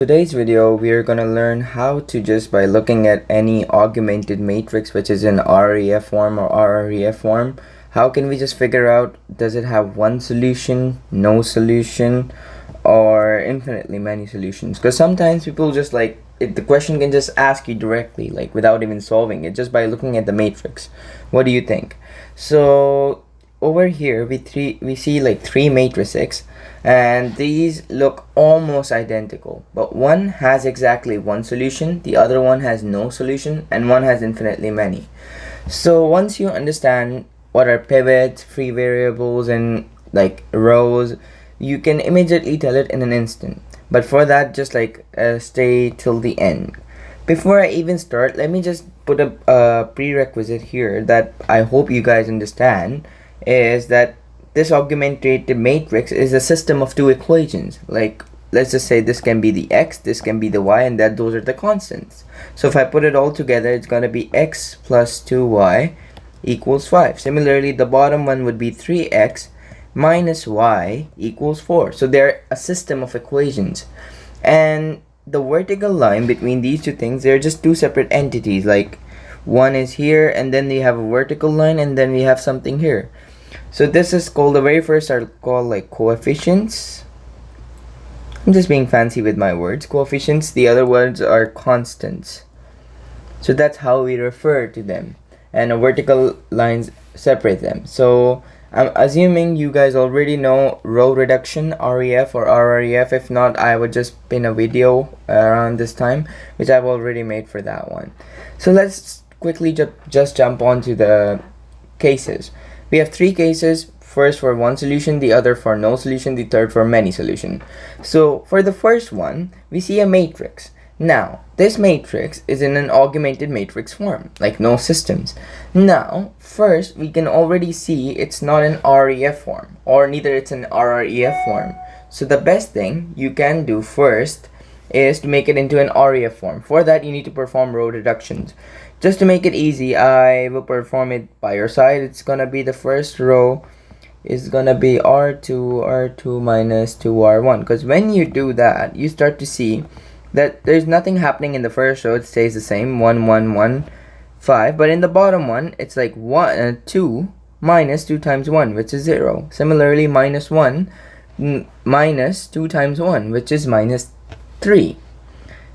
Today's video, we are going to learn how to just by looking at any augmented matrix which is in RREF form or RREF form, how can we just figure out does it have one solution, no solution, or infinitely many solutions? Because sometimes people just the question can just ask you directly, like without even solving it, just by looking at the matrix. What do you think? So over here we see like three matrices, and these look almost identical, but one has exactly one solution, the other one has no solution, and one has infinitely many. So once you understand what are pivots, free variables, and like rows, you can immediately tell it in an instant. But for that, just stay till the end. Before I even start, let me just put a prerequisite here that I hope you guys understand, is that this augmented matrix is a system of two equations. Like, let's just say this can be the x, this can be the y, and that those are the constants. So if I put it all together, it's going to be x plus 2y equals 5. Similarly, the bottom one would be 3x minus y equals 4. So they're a system of equations. And the vertical line between these two things, they're just two separate entities. Like, one is here, and then they have a vertical line, and then we have something here. So this is called, the very first are called like coefficients. I'm just being fancy with my words. Coefficients. The other words are constants. So that's how we refer to them. And vertical lines separate them. So I'm assuming you guys already know row reduction, REF or RREF. If not, I would just pin a video around this time, which I've already made for that one. So let's quickly just jump on to the cases. We have three cases, first for one solution, the other for no solution, the third for many solution. So for the first one, we see a matrix. Now, this matrix is in an augmented matrix form, like no systems. Now, first, we can already see it's not an REF form, or neither it's an RREF form. So the best thing you can do first is to make it into an REF form. For that, you need to perform row reductions. Just to make it easy, I will perform it by your side. It's gonna be the first row is gonna be R2 minus 2R1. Because when you do that, you start to see that there's nothing happening in the first row. It stays the same, 1, 1, 1, 5. But in the bottom one, it's like 2 minus 2 times 1, which is 0. Similarly, minus 1 minus 2 times 1, which is minus 3.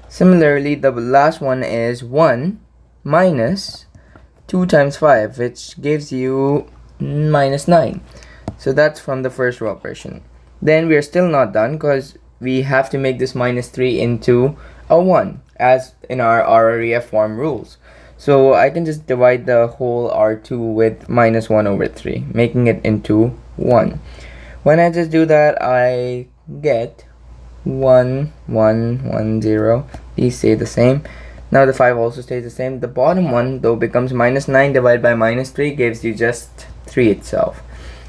Similarly, the last one is 1 minus 2 times 5, which gives you minus 9. So that's from the first row version. Then we are still not done, because we have to make this minus 3 into a 1, as in our RREF form rules. So I can just divide the whole R2 with minus 1 over 3, making it into 1. When I just do that, I get 1, 1, 1, 0. These stay the same. Now the 5 also stays the same. The bottom one though becomes minus 9 divided by minus 3 gives you just 3 itself.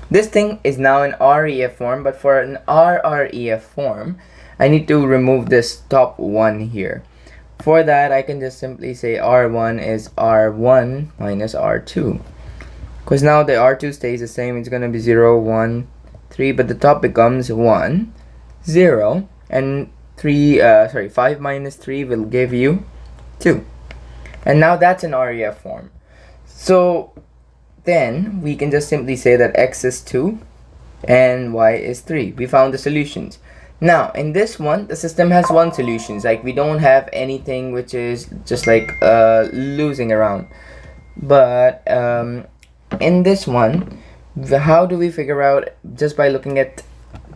This thing is now in REF form, but for an RREF form, I need to remove this top 1 here. For that, I can just simply say R1 is R1 minus R2. Because now the R2 stays the same. It's going to be 0, 1, 3, but the top becomes 1, 0, and 5 minus 3 will give you 2. And now that's an REF form. So then we can just simply say that x is 2 and y is 3. We found the solutions. Now in this one, the system has one solution. Like, we don't have anything which is just like losing around. But in this one, how do we figure out? Just by looking at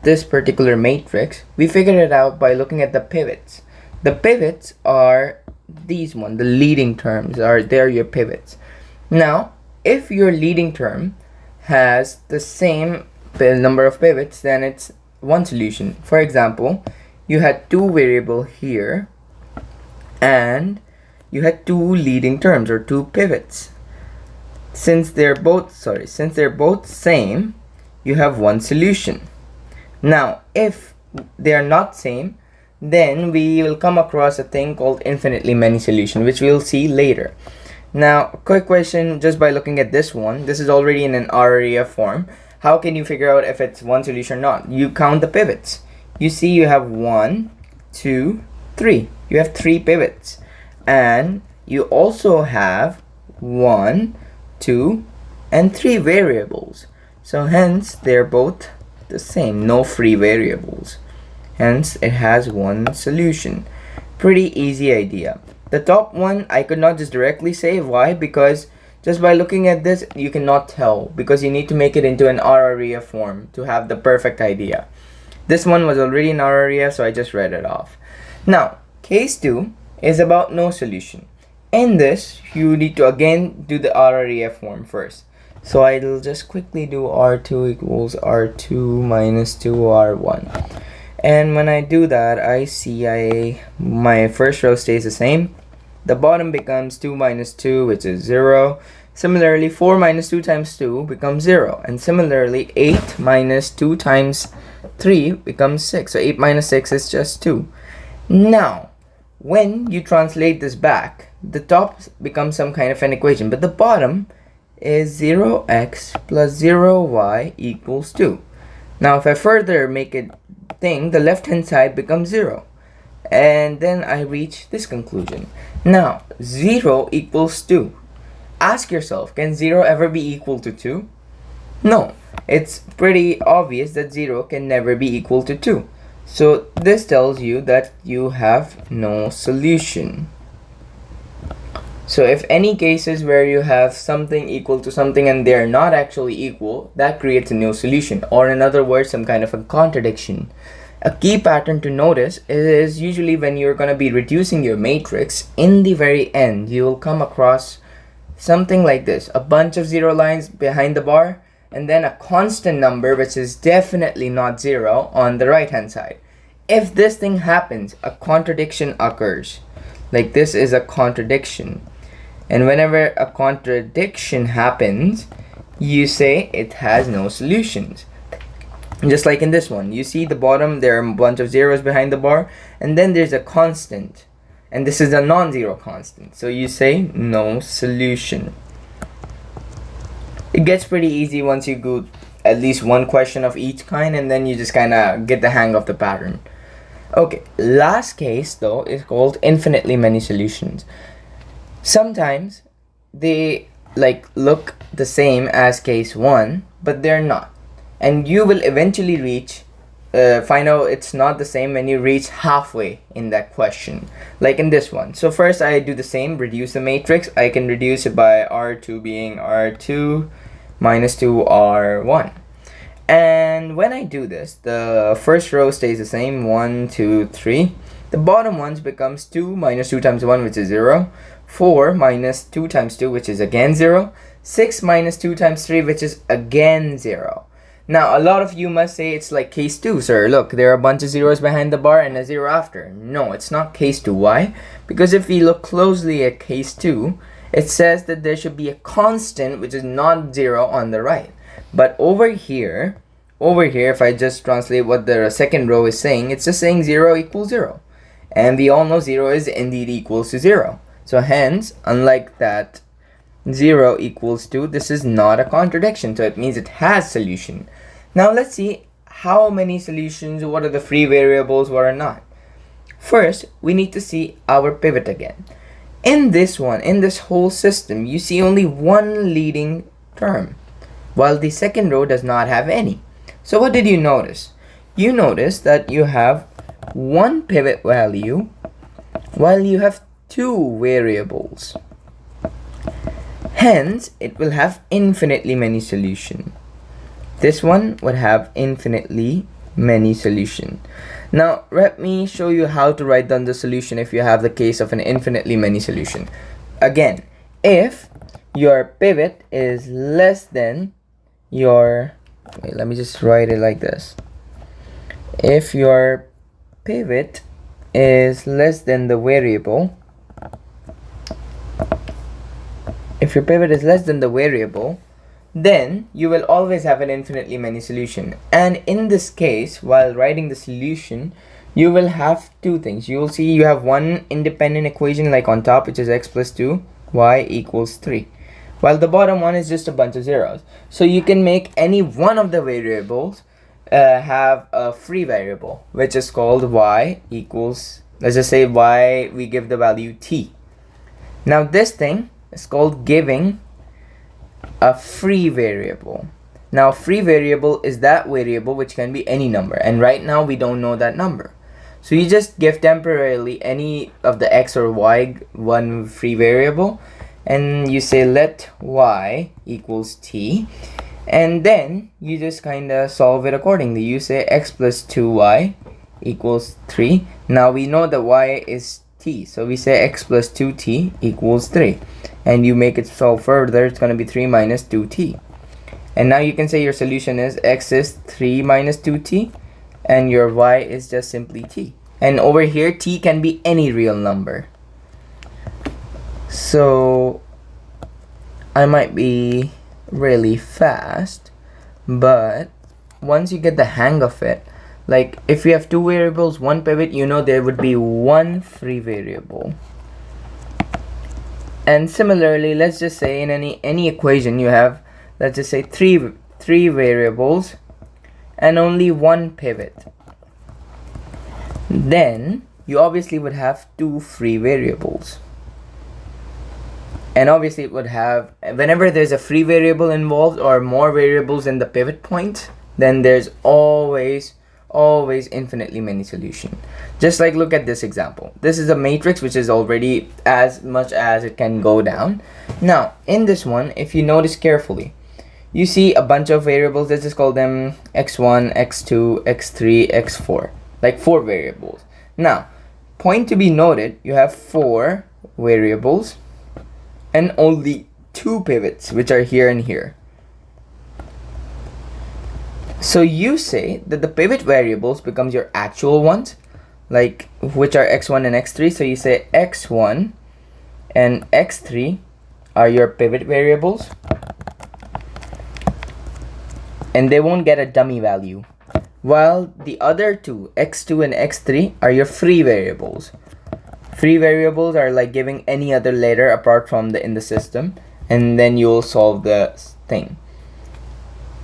this particular matrix, we figured it out by looking at the pivots. The pivots are these one, the leading terms they're your pivots. Now, if your leading term has the same number of pivots, then it's one solution. For example, you had two variables here, and you had two leading terms or two pivots. Since they're both same, you have one solution. Now, if they are not same, then we will come across a thing called infinitely many solution, which we'll see later. Now, quick question, just by looking at this one, this is already in an RREF form. How can you figure out if it's one solution or not? You count the pivots. You see you have 1, 2, 3. You have 3 pivots. And you also have 1, 2, and 3 variables. So hence they're both the same, no free variables. Hence it has one solution. Pretty easy idea. The top one I could not just directly say. Why? Because just by looking at this you cannot tell, because you need to make it into an RREF form to have the perfect idea. This one was already in RREF, so I just read it off. Now case 2 is about no solution. In this you need to again do the RREF form first. So I'll just quickly do R2 equals R2 minus 2R1. And when I do that, I see my first row stays the same. The bottom becomes 2 minus 2, which is 0. Similarly, 4 minus 2 times 2 becomes 0. And similarly, 8 minus 2 times 3 becomes 6. So 8 minus 6 is just 2. Now, when you translate this back, the top becomes some kind of an equation, but the bottom is 0x plus 0y equals 2. Now, if I further make it the left hand side becomes 0, and then I reach this conclusion. Now 0 equals 2. Ask yourself, can 0 ever be equal to 2? No, it's pretty obvious that 0 can never be equal to 2. So this tells you that you have no solution. So if any cases where you have something equal to something and they're not actually equal, that creates a no solution, or in other words, some kind of a contradiction. A key pattern to notice is usually when you're going to be reducing your matrix, in the very end, you will come across something like this. A bunch of 0 lines behind the bar, and then a constant number which is definitely not 0 on the right hand side. If this thing happens, a contradiction occurs. Like this is a contradiction. And whenever a contradiction happens, you say it has no solutions. Just like in this one, you see the bottom, there are a bunch of zeros behind the bar, and then there's a constant, and this is a non-zero constant, so you say no solution. It gets pretty easy once you go at least one question of each kind, and then you just kind of get the hang of the pattern. Okay, last case though is called infinitely many solutions. Sometimes they look the same as case 1, but they're not. And you will eventually reach, find out it's not the same when you reach halfway in that question. Like in this one. So first I do the same, reduce the matrix. I can reduce it by R2 being R2 minus 2R1. And when I do this, the first row stays the same, 1, 2, 3. The bottom ones becomes 2 minus 2 times 1, which is 0. 4 minus 2 times 2, which is again 0. 6 minus 2 times 3, which is again 0. Now, a lot of you must say it's like case 2, sir. Look, there are a bunch of zeros behind the bar and a 0 after. No, it's not case 2. Why? Because if we look closely at case 2, it says that there should be a constant which is not 0 on the right. But over here, if I just translate what the second row is saying, it's just saying 0 equals 0. And we all know 0 is indeed equals to 0. So hence, unlike that 0 equals 2, this is not a contradiction, so it means it has solution. Now let's see how many solutions, what are the free variables, what are not. First, we need to see our pivot again. In this one, in this whole system, you see only one leading term, while the second row does not have any. So what did you notice? You notice that you have one pivot value while you have 2 variables. Hence, it will have infinitely many solutions. This one would have infinitely many solutions. Now, let me show you how to write down the solution if you have the case of an infinitely many solution. Again, if your pivot is less than your... Wait, let me just write it like this. If your pivot is less than the variable, then you will always have an infinitely many solution. And in this case, while writing the solution, you will have 2 things. You will see you have one independent equation like on top, which is x plus 2, y equals 3. While the bottom one is just a bunch of zeros. So you can make any one of the variables have a free variable, which is called y equals Let's just say y, we give the value t. Now this thing is called giving a free variable. Now free variable is that variable which can be any number, and right now we don't know that number. So you just give temporarily any of the x or y one free variable, and you say let y equals t, and then you just kind of solve it accordingly. You say x plus 2y equals 3. Now we know that y is t, so we say x plus 2t equals 3, and you make it solve further. It's going to be 3 minus 2t, and now you can say your solution is x is 3 minus 2t, and your y is just simply t. And over here t can be any real number. So I might be really fast, but once you get the hang of it, like if you have two variables, one pivot, you know there would be one free variable. And similarly, let's just say in any equation you have, let's just say three variables and only one pivot. Then you obviously would have two free variables. And obviously it would have, whenever there's a free variable involved or more variables in the pivot point, then there's always infinitely many solutions. Just like look at this example. This is a matrix which is already as much as it can go down. Now in this one, if you notice carefully, you see a bunch of variables. Let's just call them x1, x2, x3, x4, like 4 variables. Now point to be noted, you have 4 variables and only 2 pivots, which are here and here. So you say that the pivot variables becomes your actual ones, like which are x1 and x3. So you say x1 and x3 are your pivot variables, and they won't get a dummy value, while the other two, x2 and x3, are your free variables. Free variables are like giving any other letter apart from the in the system, and then you'll solve the thing.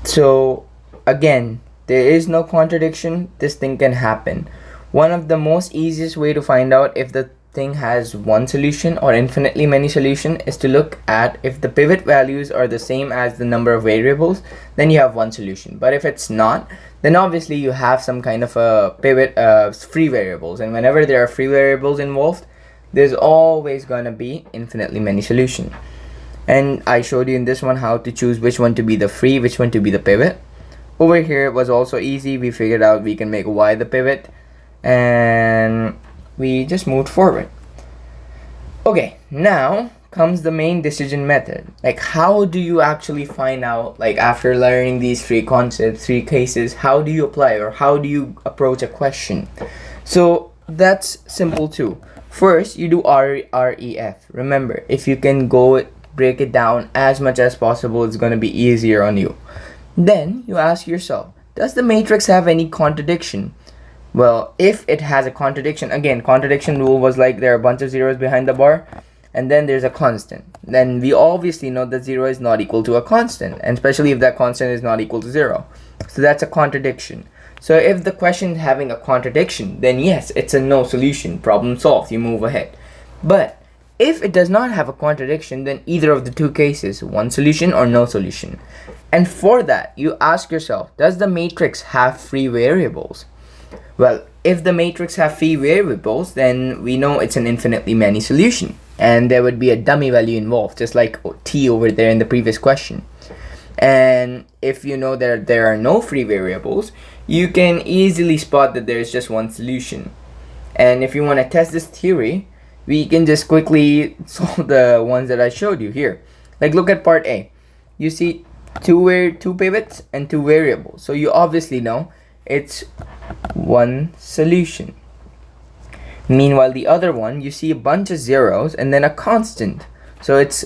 So again, there is no contradiction. This thing can happen. One of the most easiest way to find out if the thing has one solution or infinitely many solution is to look at if the pivot values are the same as the number of variables, then you have one solution. But if it's not, then obviously you have some kind of a pivot free variables, and whenever there are free variables involved, there's always gonna be infinitely many solution. And I showed you in this one how to choose which one to be the free, which one to be the pivot. Over here it was also easy. We figured out we can make y the pivot, and we just moved forward. Okay, now comes the main decision method. Like how do you actually find out, like after learning these 3 concepts, 3 cases, how do you apply or how do you approach a question? So that's simple too. First you do RREF. Remember, if you can break it down as much as possible, it's going to be easier on you. Then you ask yourself, does the matrix have any contradiction? Well, if it has a contradiction, again, contradiction rule was like there are a bunch of zeros behind the bar and then there's a constant. Then we obviously know that 0 is not equal to a constant, and especially if that constant is not equal to 0. So that's a contradiction. So if the question is having a contradiction, then yes, it's a no solution, problem solved, you move ahead. But if it does not have a contradiction, then either of the 2 cases, one solution or no solution. And for that, you ask yourself, does the matrix have free variables? Well, if the matrix have free variables, then we know it's an infinitely many solution, and there would be a dummy value involved, just like t over there in the previous question. And if you know that there are no free variables, you can easily spot that there's just one solution. And if you want to test this theory, we can just quickly solve the ones that I showed you here. Like look at part A. You see two pivots and 2 variables. So you obviously know it's one solution. Meanwhile, the other one, you see a bunch of zeros and then a constant. So it's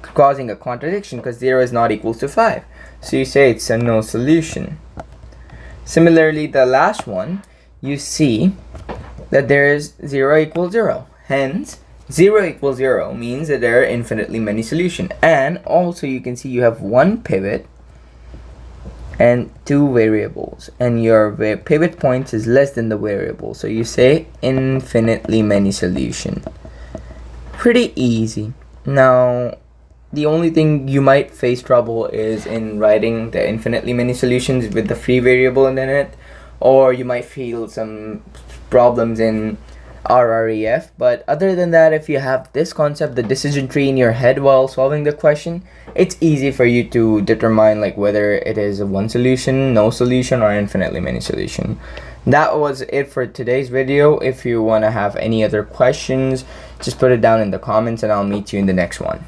causing a contradiction because 0 is not equal to 5. So you say it's a no solution. Similarly, the last one, you see that there is 0 equals 0. Hence, 0 equals 0 means that there are infinitely many solutions. And also you can see you have one pivot and two variables, and your pivot points is less than the variable, so you say infinitely many solution. Pretty easy. Now the only thing you might face trouble is in writing the infinitely many solutions with the free variable in it, or you might feel some problems in RREF. But other than that, if you have this concept, the decision tree, in your head while solving the question, it's easy for you to determine like whether it is a one solution, no solution, or infinitely many solution. That was it for today's video. If you want to have any other questions, just put it down in the comments and I'll meet you in the next one.